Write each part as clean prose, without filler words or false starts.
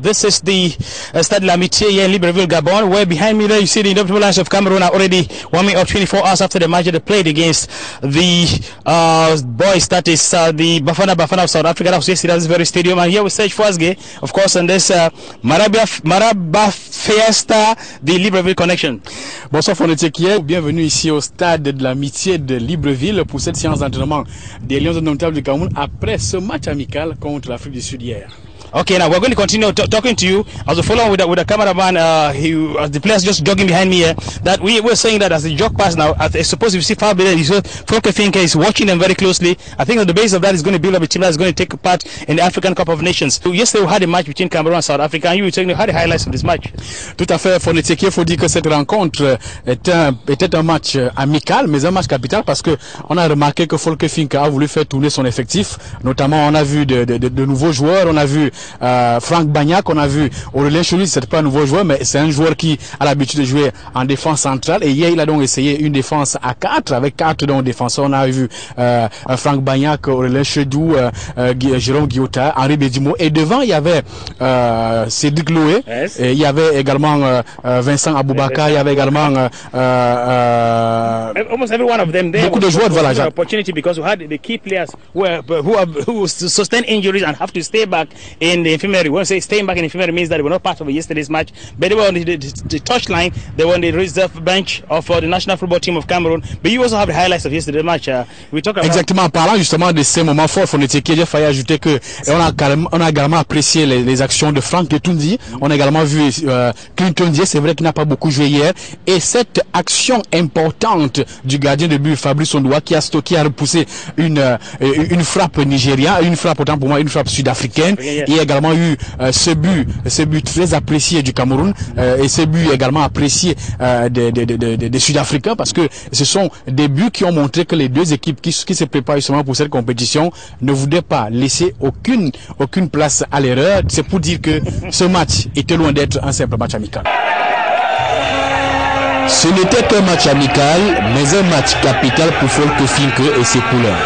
This is the Stade L'Amitié here in Libreville, Gabon, where behind me there you see the indomitable Lions of Cameroon are already warming up 24 hours after the match they played against the boys, that is the Bafana of South Africa. That was yesterday at this very stadium. And here with Serge Fouasgue, of course, and this Maraba Fiesta, the Libreville Connection. Bonsoir Fonetier, bienvenue ici au Stade de l'Amitié de Libreville pour cette séance d'entraînement des Lions indomptables du Cameroun après ce match amical contre l'Afrique du Sud hier. Okay, now we're going to continue talking to you as a follow-on with the cameraman, as the players just jogging behind me here, that we're saying that as the jog pass now, I suppose if you see far below, Volker Finke is watching them very closely. I think on the base of that is going to build up a team that is going to take part in the African Cup of Nations. So yesterday we had a match between Cameroon and South Africa, and you were telling me how the highlights of this match. Tout à fait, Fonetier, il faut dire que cette rencontre était un match amical, mais un match capital parce que on a remarqué que Volker Finke a voulu faire tourner son effectif. Notamment, on a vu de nouveaux joueurs, on a vu Franck Bagnac, on a vu Aurélien Chouly, c'est pas un nouveau joueur, mais c'est un joueur qui a l'habitude de jouer en défense centrale. Et hier, il a donc essayé une défense à 4 avec 4 défenseurs. On a vu Franck Bagnac, Aurélien Chedou, Jérôme Guiota, Henri Bédimo. Et devant, il y avait Cédric Loé. Yes. Et il y avait également Vincent Aboubakar. Il y avait également almost every one of them there. Beaucoup de joueurs, voilà. Opportunity because we had the key players who sustain injuries and have to stay back in the infirmary. When I say staying back in the infirmary means that they were not part of yesterday's match, but they were on the touchline. They were on the reserve bench of the national football team of Cameroon. But you also have the highlights of yesterday's match. We talk about exactement, en parlant justement de ces moments forts, j'ai failli ajouter que on a également apprécié les actions de Franck Ketundi. On a également vu Clinton Dié, c'est vrai qu'il n'a pas beaucoup joué hier. Et cette action importante du gardien de but Fabrice Ondoa qui a repoussé une frappe nigériane, une frappe autant pour moi, une frappe sud-africaine. Il y a également eu ce but très apprécié du Cameroun et ce but également apprécié des Sud-Africains parce que ce sont des buts qui ont montré que les deux équipes qui se préparent justement pour cette compétition ne voulaient pas laisser aucune place à l'erreur. C'est pour dire que ce match était loin d'être un simple match amical. Ce n'était qu'un match amical, mais un match capital pour Volker Finke et ses poulains.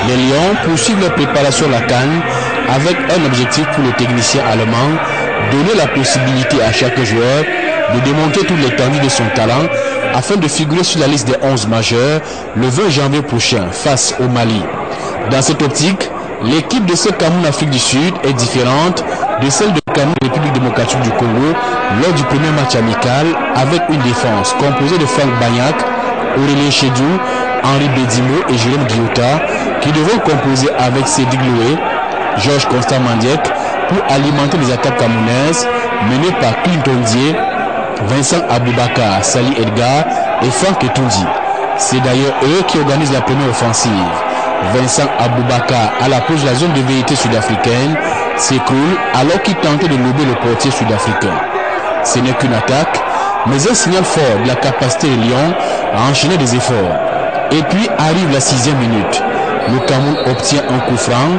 Les Lions poursuivent leur préparation à la CAN avec un objectif pour le technicien allemand, donner la possibilité à chaque joueur de démontrer toute l'étendue de son talent afin de figurer sur la liste des 11 majeurs le 20 janvier prochain face au Mali. Dans cette optique, l'équipe de ce Cameroun-Afrique du Sud est différente de celle de Cameroun-République démocratique du Congo lors du premier match amical avec une défense composée de Franck Bagnac, Aurélien Chedou, Henri Bédimo et Jérôme Guiota qui devront composer avec Cédric Loé, Georges Constant Mandiek pour alimenter les attaques camerounaises menées par Clinton Dié, Vincent Aboubakar, Sali Edgar et Franck Ketundi. C'est d'ailleurs eux qui organisent la première offensive. Vincent Aboubakar, à la pause de la zone de vérité sud-africaine, s'écroule alors qu'il tentait de lober le portier sud-africain. Ce n'est qu'une attaque, mais un signal fort de la capacité des Lions à enchaîner des efforts. Et puis arrive la 6e minute. Le Cameroun obtient un coup franc.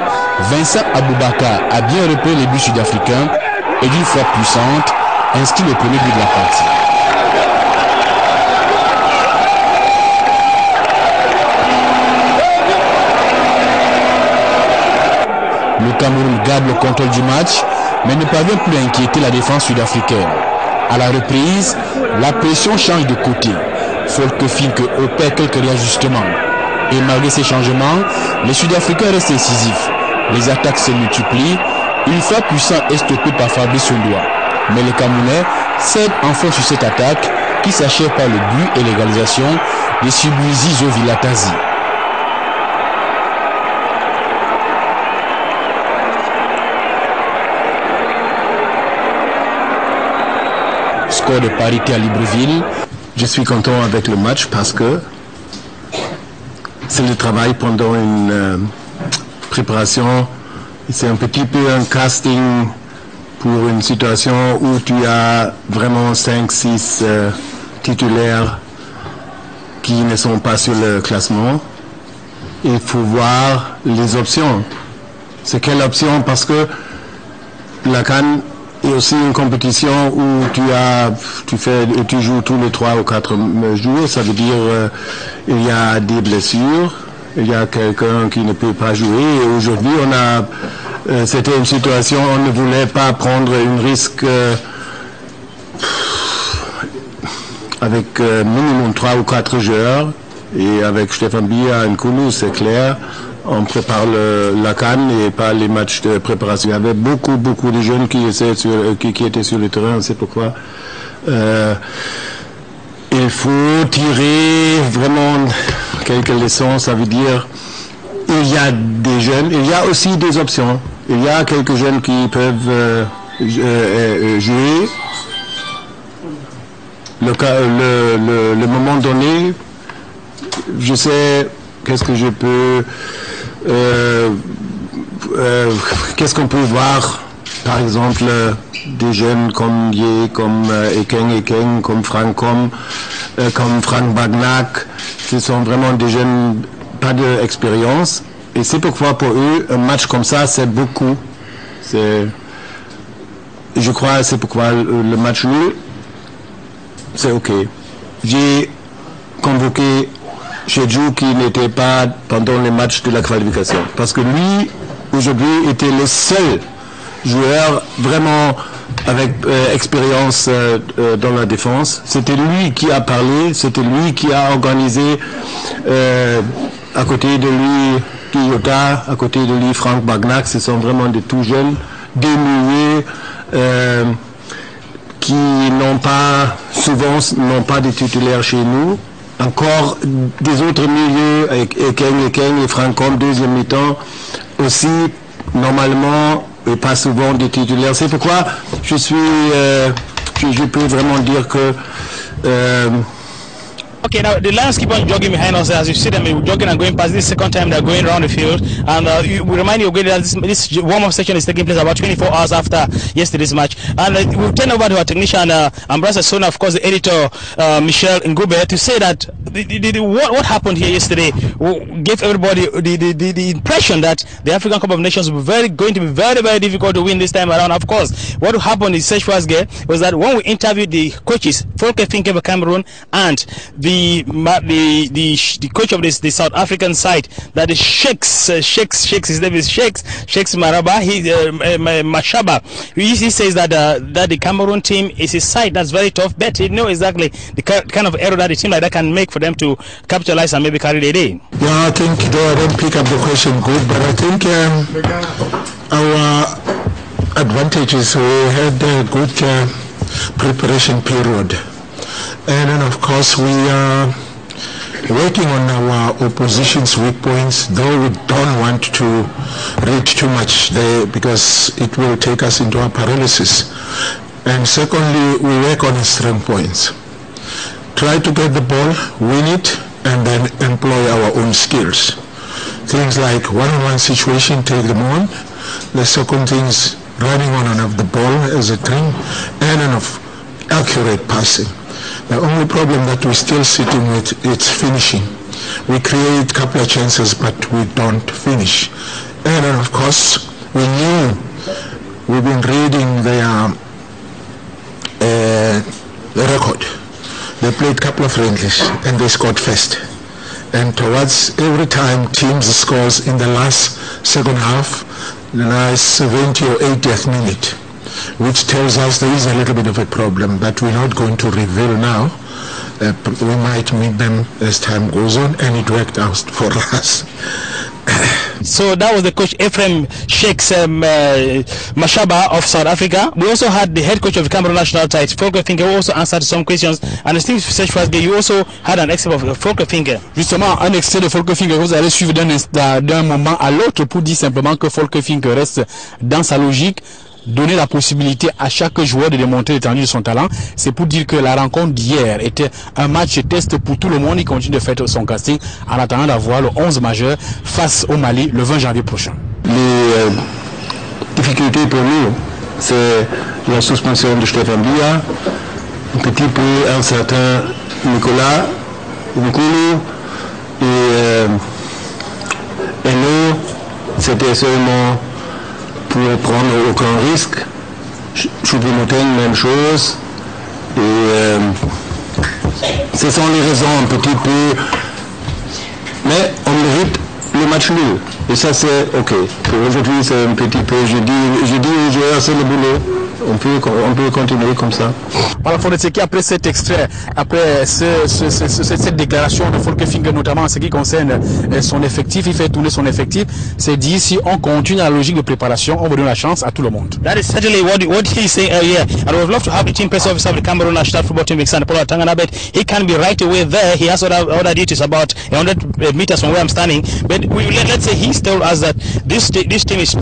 Vincent Aboubakar a bien repris les buts sud-africains et d'une frappe puissante inscrit le premier but de la partie. Le Cameroun garde le contrôle du match, mais ne parvient plus à inquiéter la défense sud-africaine. À la reprise, la pression change de côté. Volker Finke opère quelques réajustements. Et malgré ces changements, les Sud-Africains restent décisifs. Les attaques se multiplient. Une frappe puissante est stoppée par Fabrice Ondoa. Mais les Camerounais cèdent enfin sur cette attaque qui s'achève par le but et l'égalisation de Sibuizi Zovilatazi. Score de parité à Libreville. Je suis content avec le match parce que c'est le travail pendant une préparation. C'est un petit peu un casting pour une situation où tu as vraiment 5-6 titulaires qui ne sont pas sur le classement. Il faut voir les options. C'est quelle option? Parce que la CAN est aussi une compétition où tu joues tous les 3 ou 4 jours. Ça veut dire il y a des blessures, il y a quelqu'un qui ne peut pas jouer. Et aujourd'hui, c'était une situation où on ne voulait pas prendre un risque avec minimum 3 ou 4 joueurs. Et avec Stéphane Biya et Nkoulou, c'est clair, on prépare la CAN et pas les matchs de préparation. Il y avait beaucoup de jeunes qui étaient sur le terrain, c'est pourquoi il faut tirer vraiment quelques leçons, ça veut dire il y a des jeunes, il y a aussi des options. Il y a quelques jeunes qui peuvent jouer. Le moment donné, je sais qu'est-ce que je peux, qu'est-ce qu'on peut voir, par exemple, des jeunes comme Yé, comme Ekeng, comme Frank Bagnac, ce sont vraiment des jeunes, pas d'expérience, et c'est pourquoi pour eux, un match comme ça, c'est beaucoup. Je crois, c'est pourquoi le match nul, c'est ok. J'ai convoqué Chedjou qui n'était pas pendant les matchs de la qualification. Parce que lui, aujourd'hui, était le seul joueur vraiment avec expérience dans la défense. C'était lui qui a parlé, c'était lui qui a organisé à côté de lui Kiyota, à côté de lui Frank Bagnac. Ce sont vraiment des tout jeunes, démouillés, qui n'ont pas de titulaires chez nous. Encore des autres milieux, Ekeng et Frankom, deuxième mi-temps, aussi, normalement, et pas souvent des titulaires. C'est pourquoi je peux vraiment dire que Okay, now the Lions keep on jogging behind us as you see them jogging and going past. This second time they're going around the field, and we remind you again that this warm-up session is taking place about 24 hours after yesterday's match. And we'll turn over to our technician Ambrose Sona, of course, the editor Michel Ngube, to say that what happened here yesterday gave everybody the impression that the African Cup of Nations will going to be very, very difficult to win this time around. Of course, what happened in Seychelles was that when we interviewed the coaches, Volker Finke of Cameroon and the coach of the South African side, that is Shakes, his name is Shakes Maraba, Mashaba. He says that the Cameroon team is a side that's very tough, but he knows exactly the kind of error that a team like that can make for them to capitalize and maybe carry the day. Yeah, I think they didn't pick up the question good, but I think our advantage is we had a good preparation period. And then of course we are working on our opposition's weak points, though we don't want to read too much there because it will take us into a paralysis. And secondly, we work on strength points. Try to get the ball, win it, and then employ our own skills. Things like one-on-one situation, take them on. The second thing is running on and off the ball as a thing, and enough accurate passing. The only problem that we're still sitting with is finishing. We create a couple of chances, but we don't finish. And then of course, we knew, we've been reading their record. They played a couple of friendlies and they scored first. And towards every time teams scores in the last second half, the last 70 or 80th minute, which tells us there is a little bit of a problem that we're not going to reveal now. We might meet them as time goes on, and it worked out for us. So that was the coach Ephraim Shakes Mashaba of South Africa. We also had the head coach of the Cameroon national side, Volker Finke, who also answered some questions. And I think you also had an excerpt of Volker Finke. Justement, un extrait de Volker Finke que vous allez suivre d'un moment à l'autre pour dire simplement que Volker Finke reste dans sa logique, donner la possibilité à chaque joueur de démontrer l'étendue de son talent. C'est pour dire que la rencontre d'hier était un match test pour tout le monde. Il continue de faire son casting en attendant d'avoir le 11 majeur face au Mali le 20 janvier prochain. Les difficultés pour nous, c'est la suspension de Stéphane Biya, un petit peu un certain Nicolas Nkoulou, et nous, c'était seulement pour prendre aucun risque. Choupo-Moting, même chose. Et ce sont les raisons un petit peu, mais on mérite match nul. Et ça, c'est OK. Aujourd'hui, c'est un petit peu, je dis aux joueurs, c'est le boulot. On peut continuer comme ça. Voilà, Foneteke, après cet extrait, après cette déclaration de Folkefinger, notamment en ce qui concerne son effectif, il fait tourner son effectif, c'est dit si on continue la logique de préparation, on va donner la chance à tout le monde. That is certainly what he's saying earlier. And we would love to have the team press officer of the Cameroon National Football Team, Alexander Paul Tangana, but he can be right away there. He has other duties about 100 meters from where I'm standing. But let's say he's told us that this team is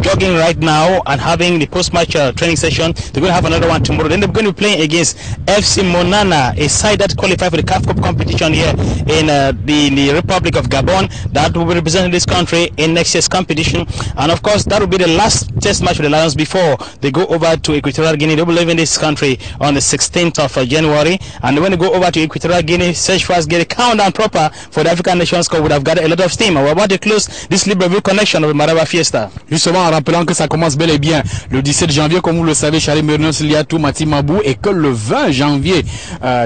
jogging right now and having the post-match training session. They're going to have another one tomorrow. Then they're going to be playing against FC Monana, a side that qualified for the CAF Cup competition here in the Republic of Gabon. That will be representing this country in next year's competition. And of course, that will be the last test match for the Lions before they go over to Equatorial Guinea. They will live in this country on the 16th of January. And when they go over to Equatorial Guinea, Serge Fas get a countdown proper for the African Nations Cup would have got a lot of steam. We're about to close this Libreville connection of the Maraba Fiesta. Justement, en rappelant que ça commence bel et bien le 17 janvier, comme vous le savez, Charlie Mernos, Liatou, Mati Mabou, et que le 20 janvier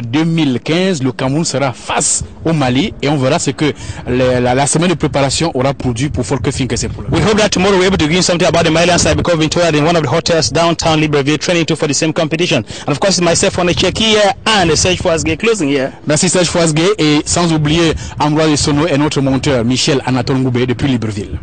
2015, le Cameroun sera face au Mali, et on verra ce que la semaine de préparation aura produit pour Folkefinger. We hope that tomorrow we're able to give something about the Malian side, because we've been told in one of the hotels downtown Libreville training for the same competition. And of course, myself on the check here and Serge Fouasgue closing here. Merci Serge Fouasgue, et sans oublier Ambroise Sono et notre monteur Michel Anatole Ngoubé depuis Libreville.